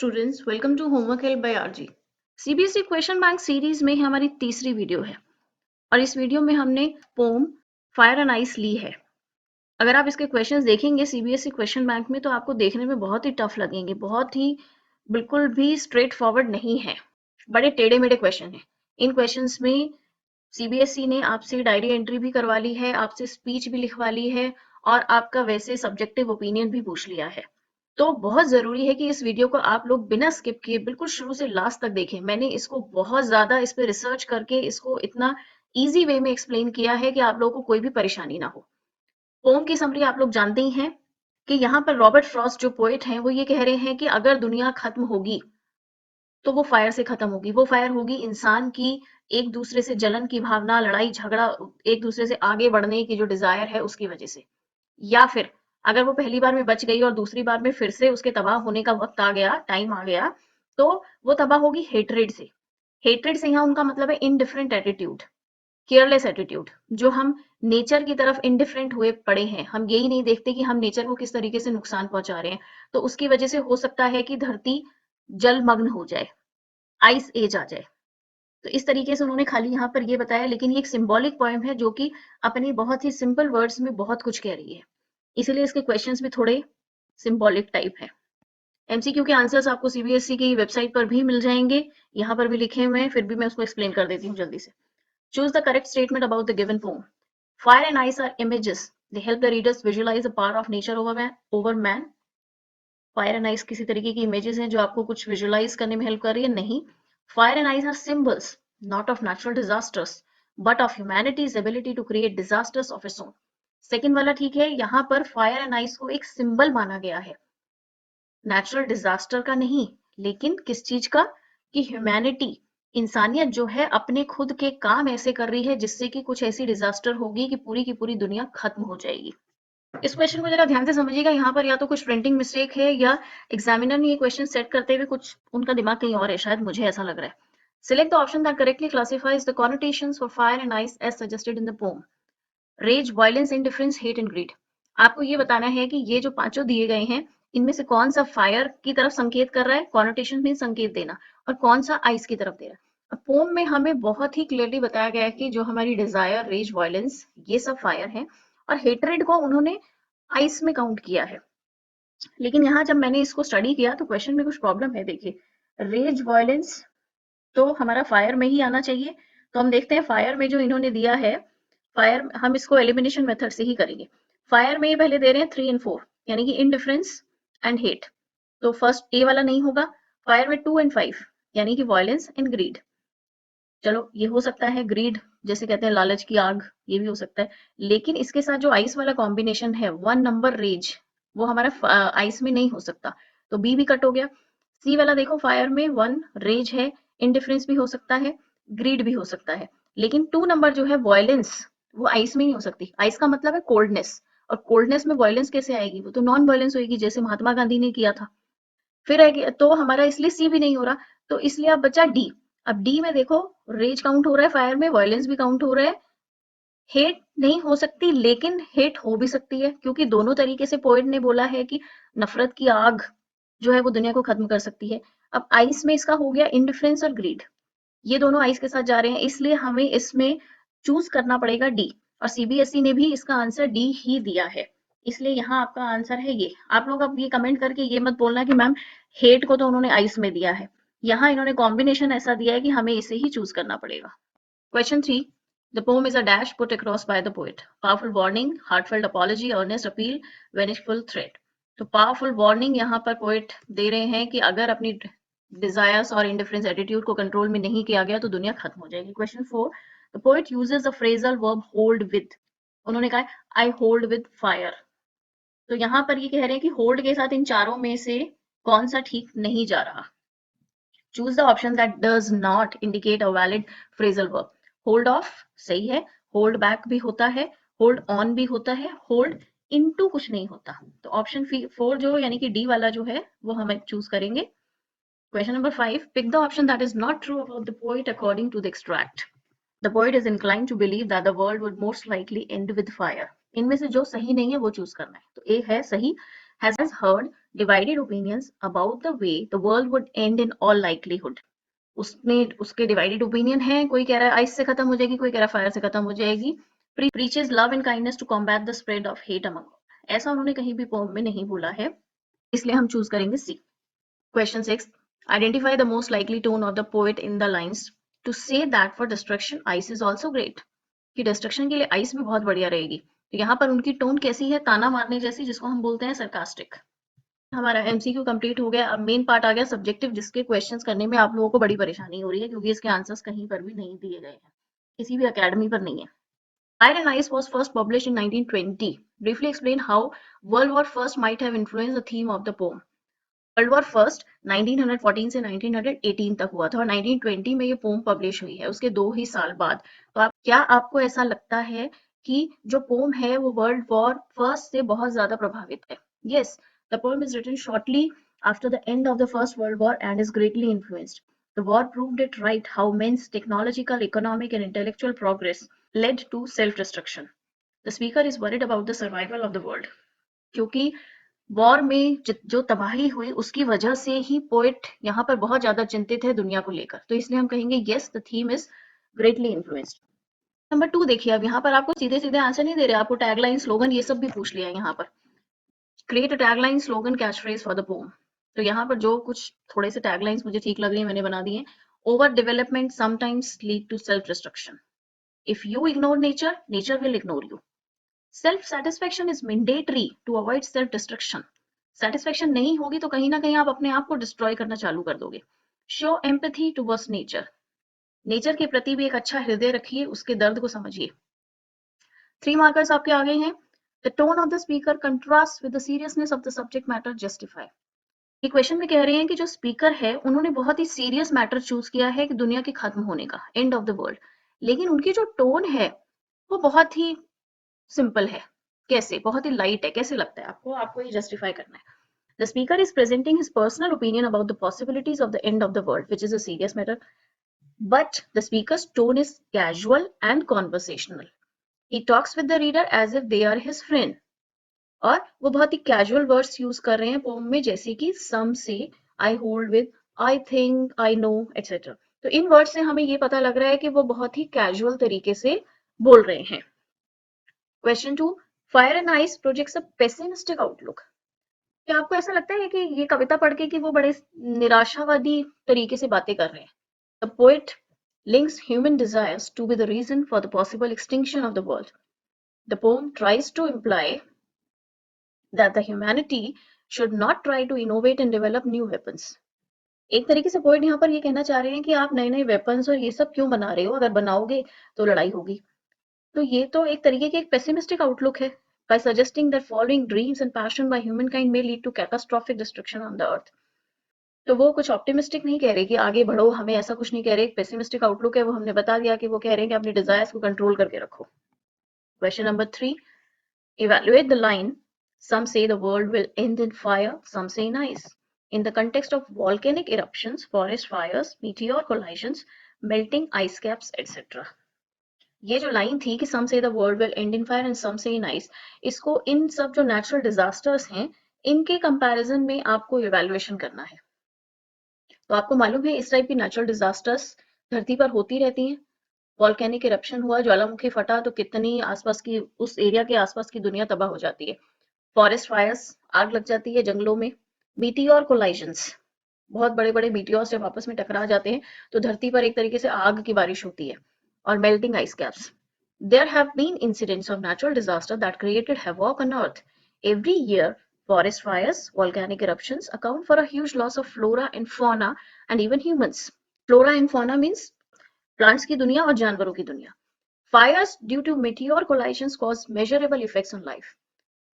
Students, welcome to homework help by RG. CBSE question bank series में हमारी तीसरी video है और इस वीडियो में हमने पोम फायर एंड आइस ली है। अगर आप इसके क्वेश्चंस देखेंगे सीबीएसई क्वेश्चन बैंक में तो आपको देखने में बहुत ही टफ लगेंगे, बहुत ही बिल्कुल भी स्ट्रेट फॉरवर्ड नहीं है, बड़े टेढ़े मेढ़े क्वेश्चन हैं। इन क्वेश्चंस में सीबीएसई ने आपसे डायरी एंट्री भी करवा ली है, आपसे स्पीच भी लिखवा ली है और आपका वैसे सब्जेक्टिव ओपिनियन भी पूछ लिया है। तो बहुत ज़रूरी है कि इस वीडियो को आप लोग बिना स्किप किए बिल्कुल शुरू से लास्ट तक देखें। मैंने इसको बहुत ज़्यादा इस पे रिसर्च करके इसको इतना ईज़ी वे में एक्सप्लेन किया है कि आप लोगों को कोई भी परेशानी ना हो। पोम की समरी आप लोग जानते ही हैं कि यहाँ पर रॉबर्ट फ्रॉस्ट जो पोएट हैं वो ये कह रहे हैं कि अगर दुनिया खत्म होगी तो वो फायर से खत्म होगी। वो फायर होगी इंसान की एक दूसरे से जलन की भावना, लड़ाई झगड़ा, एक दूसरे से आगे बढ़ने की जो डिजायर है उसकी वजह से। या फिर अगर वो पहली बार में बच गई और दूसरी बार में फिर से उसके तबाह होने का वक्त आ गया, टाइम आ गया, तो वो तबाह होगी हेट्रेड से। हेट्रेड से यहाँ उनका मतलब है इनडिफरेंट एटीट्यूड, केयरलेस एटीट्यूड। जो हम नेचर की तरफ इनडिफरेंट हुए पड़े हैं, हम यही नहीं देखते कि हम नेचर को किस तरीके से नुकसान पहुंचा रहे हैं, तो उसकी वजह से हो सकता है कि धरती जलमग्न हो जाए, आइस एज आ जाए। तो इस तरीके से उन्होंने खाली यहाँ पर ये बताया, लेकिन ये एक सिंबॉलिक पोएम है जो कि अपने बहुत ही सिंपल वर्ड्स में बहुत कुछ कह रही है, इसीलिए इसके क्वेश्चंस भी थोड़े सिंबॉलिक टाइप है। एमसीक्यू के आंसर्स आपको सीबीएसई की वेबसाइट पर भी मिल जाएंगे, यहाँ पर भी लिखे हुए हैं, फिर भी मैं उसको एक्सप्लेन कर देती हूँ जल्दी से। Choose the correct statement about the given poem. Fire and ice are images, they help the readers visualize the power of nature over man. Fire and ice किसी तरीके की इमेजेस हैं जो आपको कुछ विजुअलाइज करने में हेल्प कर रही है? नहीं। Fire and ice are symbols not of natural disasters but of humanity's ability to create disasters of its own. Second वाला ठीक है, यहाँ पर फायर एंड आइस को एक सिंबल माना गया है, नेचुरल डिजास्टर का नहीं, लेकिन किस चीज का? कि ह्यूमैनिटी, इंसानियत जो है अपने खुद के काम ऐसे कर रही है जिससे कि कुछ ऐसी डिजास्टर होगी कि पूरी की पूरी दुनिया खत्म हो जाएगी। इस क्वेश्चन को जरा ध्यान से समझिएगा, यहाँ पर या तो कुछ प्रिंटिंग मिस्टेक है या एग्जामिनर ने ये क्वेश्चन सेट करते हुए कुछ उनका दिमाग कहीं और है, शायद मुझे ऐसा लग रहा है। Select the option that correctly classifies the connotations for fire and ice as suggested in the poem. Rage, violence, indifference, hate and greed. आपको ये बताना है कि ये जो पांचों दिए गए हैं इनमें से कौन सा फायर की तरफ संकेत कर रहा है, कॉनोटेशन में संकेत देना, और कौन सा आइस की तरफ दे रहा है। अब पोम में हमें बहुत ही क्लियरली बताया गया है कि जो हमारी डिजायर, रेज, वायलेंस, ये सब फायर है और हेट्रेड को उन्होंने आइस में काउंट किया है। लेकिन यहाँ जब मैंने इसको स्टडी किया तो क्वेश्चन में कुछ प्रॉब्लम है। देखिए, रेज, वायलेंस तो हमारा फायर में ही आना चाहिए, तो हम देखते हैं फायर में जो इन्होंने दिया है, फायर हम इसको एलिमिनेशन मेथड से ही करेंगे। फायर में ये पहले दे रहे हैं 3 एंड 4, यानी कि इनडिफरेंस एंड हेट, तो फर्स्ट ए वाला नहीं होगा। फायर में 2 एंड 5, यानी कि वायलेंस एंड ग्रीड। चलो ये हो सकता है, ग्रीड जैसे कहते हैं लालच की आग, ये भी हो सकता है। लेकिन इसके साथ जो आइस वाला कॉम्बिनेशन है, 1 नंबर रेज, वो हमारा आइस में नहीं हो सकता, तो बी भी कट हो गया। सी वाला देखो, फायर में 1 रेज है, इनडिफरेंस भी हो सकता है, ग्रीड भी हो सकता है, लेकिन 2 नंबर जो है वॉयलेंस, वो आइस में नहीं हो सकती। आइस का मतलब है कोल्डनेस, और कोल्डनेस में वॉयलेंस कैसे आएगी? वो तो नॉन वॉयलेंस होगी, जैसे महात्मा गांधी ने किया था। फिर आएगी, तो हमारा इसलिए सी भी नहीं हो रहा, तो इसलिए अब बचा डी। अब डी में देखो, रेज काउंट हो रहा है फायर में, वायलेंस भी काउंट हो रहा है, हेट नहीं हो सकती, लेकिन हेट हो भी सकती है, क्योंकि दोनों तरीके से पोएट ने बोला है कि नफरत की आग जो है वो दुनिया को खत्म कर सकती है। अब आइस में इसका हो गया इंडिफरेंस और ग्रीड, ये दोनों आइस के साथ जा रहे हैं, इसलिए हमें इसमें चूज करना पड़ेगा डी, और सीबीएसई ने भी इसका आंसर डी ही दिया है, इसलिए यहाँ आपका आंसर है ये। आप लोग अब ये कमेंट करके ये मत बोलना कि मैम हेट को तो उन्होंने आइस में दिया है, यहाँ इन्होंने कॉम्बिनेशन ऐसा दिया है कि हमें इसे ही चूज करना पड़ेगा। Question 3, the poem is a dash put across by the poet. Powerful warning, heartfelt apology, earnest appeal, vengeful threat. तो पावरफुल वार्निंग यहाँ पर पोएट दे रहे हैं कि अगर अपनी डिजायर्स और इंडिफरेंस एटीट्यूड को कंट्रोल में नहीं किया गया तो दुनिया खत्म हो जाएगी। Question 4, the poet uses the phrasal verb hold with. उन्होंने कहा आई होल्ड विद फायर, तो यहाँ पर ये कह रहे हैं कि होल्ड के साथ इन चारों में से कौन सा ठीक नहीं जा रहा। Choose the option that does not indicate a valid phrasal verb. Hold of सही है, होल्ड बैक भी होता है, होल्ड ऑन भी होता है, होल्ड इनटू कुछ नहीं होता, तो ऑप्शन 4 जो यानी कि डी वाला जो है वो हम चूज करेंगे। Question number 5, pick the option that is not true about the poet according to the extract. The poet is inclined to believe that the world would most likely end with fire. इनमें से जो सही नहीं है वो choose करना है, तो ए है सही, has heard divided opinions about the way the world would end in all likelihood. उसके डिवाइडेड ओपिनियन है, कोई कह रहा है आइस से खत्म हो जाएगी, कोई कह रहा है फायर से खत्म हो जाएगी. Preaches love and kindness to combat the spread of hate among. ऐसा उन्होंने कहीं भी पोएम में नहीं बोला है, इसलिए हम चूज करेंगे C. Question 6. Identify the most likely tone of the poet in the lines to say that for destruction ice is also great. कि डिस्ट्रक्शन के लिए आइस भी बहुत बढ़िया रहेगी. तो यहाँ पर उनकी टोन कैसी है, ताना मारने जैसी, जिसको हम बोलते हैं सरकास्टिक. हमारा एमसीक्यू कंप्लीट हो गया. अब मेन पार्ट आ गया सब्जेक्टिव, जिसके क्वेश्चंस करने में आप लोगों को बड़ी परेशानी हो रही है क्योंकि इसके आंसर्स कहीं पर भी नहीं दिए गए हैं, किसी भी अकेडमी पर नहीं है. Fire and Ice was first published in 1920. Briefly explain how World War First might have influenced the theme of the poem. World war first 1914 से 1918 तक हुआ था और 1920 में ये पोम पब्लिश हुई है, उसके 2 ही साल बाद. तो क्या आपको ऐसा लगता है कि जो पोम है वो वर्ल्ड वॉर फर्स्ट से बहुत ज्यादा प्रभावित है? Yes, the poem is written shortly after the end of the first world war and is greatly influenced. The war proved it right how man's technological, economic and intellectual progress led to self-destruction. The speaker is worried about the survival of the world. क्योंकि war में जो तबाही हुई उसकी वजह से ही poet यहाँ पर बहुत ज्यादा चिंतित है दुनिया को लेकर. तो इसलिए हम कहेंगे yes, the theme is greatly influenced. Number 2 देखिए. अब यहाँ पर आपको सीधे सीधे आंसर नहीं दे रहे, आपको टैगलाइन, स्लोगन ये सब भी पूछ लिया है. यहाँ पर create a tagline, slogan, catch phrase for the pome. तो यहाँ पर जो कुछ थोड़े से टैगलाइंस मुझे ठीक लग रही है मैंने बना दिए. Over development sometimes lead to self destruction. If you ignore nature, nature will ignore you. Self-satisfaction is mandatory to avoid self-destruction. Satisfaction नहीं होगी तो कहीं ना कहीं आप अपने आप को डिस्ट्रॉय करना चालू कर दोगे. Show empathy towards nature. Nature के प्रति भी एक अच्छा हृदय रखिए, उसके दर्द को समझिए. 3 मार्कर्स आपके आ गए हैं. The tone of the speaker contrasts with the seriousness of the subject matter justify. ये क्वेश्चन में कह रहे हैं कि जो स्पीकर है उन्होंने बहुत ही सीरियस मैटर चूज किया है कि दुनिया के खत्म होने का, एंड ऑफ द वर्ल्ड, लेकिन उनकी जो टोन है वो बहुत ही सिंपल है. कैसे? बहुत ही लाइट है. कैसे लगता है आपको? आपको ये जस्टिफाई करना है. The speaker is presenting his personal opinion about the possibilities of the end of the world which is a serious matter, but the speaker's tone is casual and conversational. He talks with the reader as if they are his friend. और वो बहुत ही casual words use कर रहे हैं pome में, जैसे कि सम से, I hold with, I think, I know, etcetera. तो इन वर्ड से हमें ये पता लग रहा है कि वो बहुत ही कैजुअल तरीके से बोल रहे हैं. Question 2. Fire and ice projects a pessimistic outlook. क्या आपको ऐसा लगता है कि ये कविता पढ़ के कि वो बड़े निराशावादी तरीके से बातें कर रहे हैं? The poet links human desires to be the reason for the possible extinction of the world. The poem tries to imply that the humanity should not try to innovate and develop new weapons. एक तरीके से poet यहाँ पर ये कहना चाह रहे हैं कि आप नए नए वेपन्स और ये सब क्यों बना रहे हो, अगर बनाओगे तो लड़ाई होगी. तो ये तो एक तरीके की एक पेसिमिस्टिक आउटलुक है. By suggesting that following dreams and passion by humankind may lead to catastrophic destruction on the earth. तो वो कुछ ऑप्टिमिस्टिक नहीं कह रहे कि आगे बढ़ो, हमें ऐसा कुछ नहीं कह रहे. एक पेसिमिस्टिक आउटलुक है, वो हमने बता दिया कि वो कह रहे हैं कि अपने डिजायर्स को कंट्रोल करके रखो. Question number 3. Evaluate the line. Some say the world will end in fire, some say in ice. In the context of volcanic eruptions, forest fires, meteor collisions, melting ice caps, etc. ये जो line थी कि some say the world will end in fire and some say in ice, इसको इन सब जो natural disasters हैं इनके comparison में आपको इवैल्यूएशन करना है. तो आपको मालूम है इस टाइप की नेचुरल डिजास्टर्स धरती पर होती रहती हैं. वॉल्केनिक इरप्शन हुआ, ज्वालामुखी फटा तो कितनी आसपास की, उस एरिया के आसपास की दुनिया तबाह हो जाती है. फॉरेस्ट फायर्स, आग लग जाती है जंगलों में. मीटियोर कोलाइजन्स, बहुत बड़े बड़े मीटियोर्स जब आपस में टकरा जाते हैं तो धरती पर एक तरीके से आग की बारिश होती है. और melting ice caps. There have been incidents of natural disaster that created havoc on Earth. Every year, forest fires, volcanic eruptions account for a huge loss of flora and fauna and even humans. Flora and fauna means plants की दुनिया और जानवरों की दुनिया. Fires due to meteor collisions cause measurable effects on life.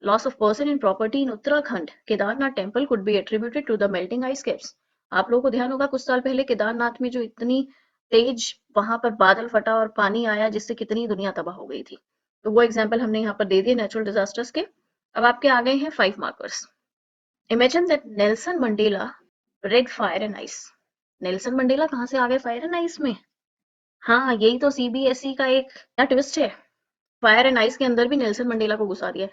Loss of person and property in Uttarakhand, Kedarnath temple could be attributed to the melting ice caps. आप लोगों को ध्यान होगा कुछ साल पहले केदारनाथ में जो इतनी तेज वहां पर बादल फटा और पानी आया जिससे कितनी दुनिया तबाह हो गई थी. तो वो एग्जाम्पल हमने यहाँ पर दे दिए नेचुरल डिजास्टर्स के. अब आपके आ गए हैं 5 markers. Imagine that Nelson Mandela red fire and ice. Nelson Mandela कहाँ से आ गए फायर एंड आइस में? हाँ, यही तो सीबीएसई का एक ट्विस्ट है. फायर एंड आइस के अंदर भी नेल्सन मंडेला को घुसा दिया।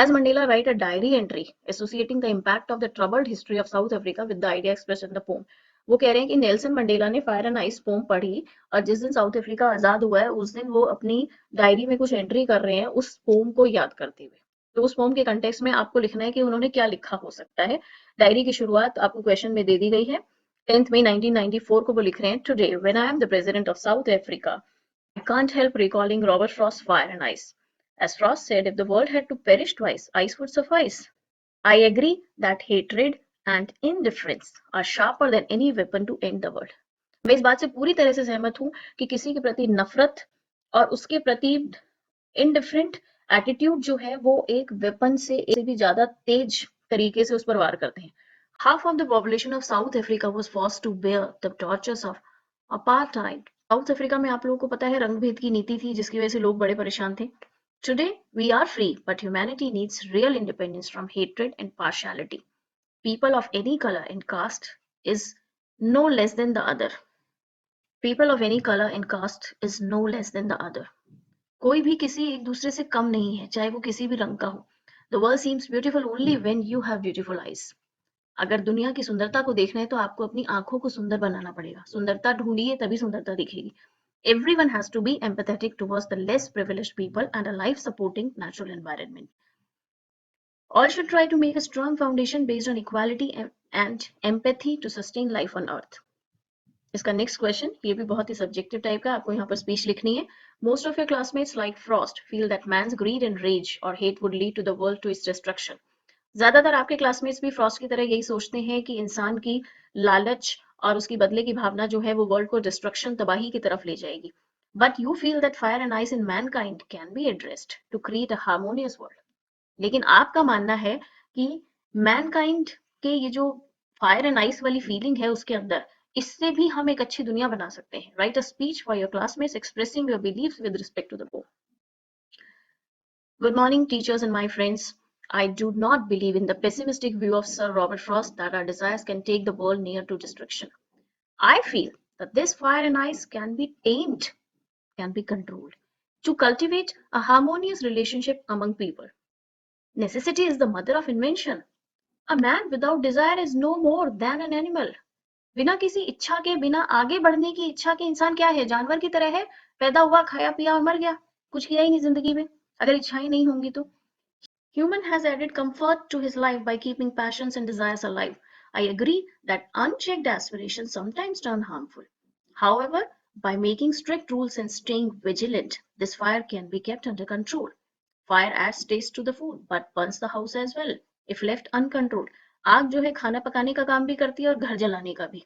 As Mandela write a diary entry associating the impact of the troubled history of South Africa with the idea express in the poem. वो कह रहे हैं कि नेल्सन मंडेला ने फायर एंड आइस पोम पढ़ी और जिस दिन साउथ अफ्रीका आजाद हुआ है उस दिन वो अपनी डायरी में कुछ एंट्री कर रहे हैं उस पोम को याद करते हुए। तो उस पोम के कंटेक्स्ट में आपको लिखना है कि उन्होंने क्या लिखा हो सकता है। डायरी की शुरुआत आपको क्वेश्चन में दे दी गई है। 10 मई 1994 को वो लिख रहे हैं, today when I am the president of South Africa I can't help recalling Robert Frost's Fire and Ice. As Frost said, if the world had to perish twice, ice would suffice. I agree that hatred and indifference are sharper than any weapon to end the world. मैं इस बात से पूरी तरह से सहमत हूं कि किसी के प्रति नफरत और उसके प्रति इंडिफरेंट एटीट्यूड जो है वो एक वेपन से भी ज्यादा तेज तरीके से उस पर वार करते हैं। Half of the population of South Africa was forced to bear the tortures of apartheid. South Africa में आप लोगों को पता है रंग भेद की नीति थी जिसकी वजह से लोग बड़े परेशान थे। Today we are free, but humanity needs real independence from hatred and partiality. People of any color and caste is no less than the other. People of any color and caste is no less than the other. कोई भी किसी एक दूसरे से कम नहीं है, चाहे वो किसी भी रंग का हो। The world seems beautiful only when you have beautiful eyes. अगर दुनिया की सुंदरता को देखना है तो आपको अपनी आंखों को सुंदर बनाना पड़ेगा। सुंदरता ढूंढिए तभी सुंदरता दिखेगी। Everyone has to be empathetic towards the less privileged people and a life-supporting natural environment. All should try to make a strong foundation based on equality and empathy to sustain life on earth. इसका next question, ये भी बहुत ही subjective type का, आपको यहाँ पर speech लिखनी है। Most of your classmates like Frost feel that man's greed and rage और hate would lead to the world to its destruction. ज्यादातर आपके क्लासमेट्स भी फ्रॉस्ट की तरह यही सोचते हैं कि इंसान की लालच और उसकी बदले की भावना जो है वो वर्ल्ड को डिस्ट्रक्शन, तबाही की तरफ ले जाएगी। But you feel that fire and ice in mankind can be addressed to create a harmonious world. लेकिन आपका मानना है कि मैनकाइंड के ये जो फायर एंड आइस वाली फीलिंग है उसके अंदर, इससे भी हम एक अच्छी दुनिया बना सकते हैं। Write a speech for your classmates expressing your believes with respect to the poem. Good morning, teachers and my friends. I do not believe in the pessimistic view of Sir Robert Frost that our desires can take the world near to destruction. I feel that this fire and ice can be tamed, can be controlled, to cultivate a harmonious relationship among people. Necessity is the mother of invention. A man without desire is no more than an animal. बिना किसी इच्छा के, बिना आगे बढ़ने की इच्छा के इंसान क्या है? जानवर की तरह है। पैदा हुआ, खाया पिया और मर गया, कुछ किया ही नहीं जिंदगी में। अगर इच्छाएं नहीं होंगी तो human has added comfort to his life by keeping passions and desires alive. I agree that unchecked aspirations sometimes turn harmful. However, by making strict rules and staying vigilant, this fire can be kept under control. Fire adds taste to the food but burns the house as well if left uncontrolled. आग जो है खाना पकाने का काम भी करती है और घर जलाने का भी।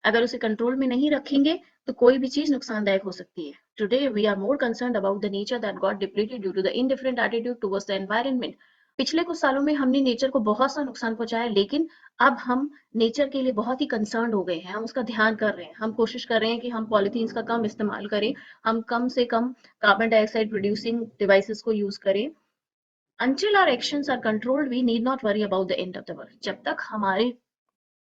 अगर उसे कंट्रोल में नहीं रखेंगे तो कोई भी चीज नुकसानदायक हो सकती है। Today we are more concerned about the nature that got depleted due to the indifferent attitude towards the environment. पिछले कुछ सालों में हमने नेचर को बहुत सा नुकसान पहुंचाया, लेकिन अब हम नेचर के लिए बहुत ही कंसर्न हो गए हैं। हम उसका ध्यान कर रहे हैं। हम कोशिश कर रहे हैं कि हम पॉलीथीन्स का कम इस्तेमाल करें, हम कम से कम कार्बन डाइऑक्साइड प्रोड्यूसिंग डिवाइसेस को यूज करें। Until our actions are controlled, we need not worry about the end of the world. जब तक हमारे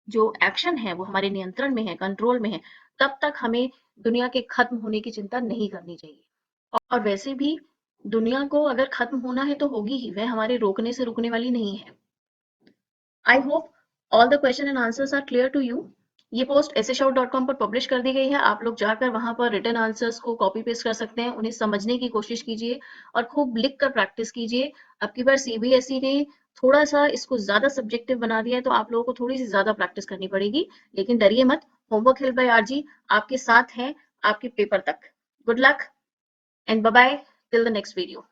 जो एक्शन है वो हमारे नियंत्रण में है, कंट्रोल में है, तब तक हमें दुनिया के खत्म होने की चिंता नहीं करनी चाहिए। और वैसे भी दुनिया को अगर खत्म होना है तो होगी ही, वह हमारे रोकने से रुकने वाली नहीं है। I hope all the question and answers are clear to you. ये पोस्ट esshout.com पर पब्लिश कर दी गई है। आप लोग जाकर वहां पर रिटन आंसर्स को कॉपी पेस्ट कर सकते हैं, उन्हें समझने की कोशिश कीजिए और खूब लिख कर प्रैक्टिस कीजिए। अब की बार सीबीएसई ने थोड़ा सा इसको ज्यादा सब्जेक्टिव बना दिया है तो आप लोगों को थोड़ी सी ज्यादा प्रैक्टिस करनी पड़ेगी, लेकिन डरिए मत। होमवर्क हेल्प बाय आरजी आपके साथ है आपके पेपर तक। Good luck and bye bye till the next video.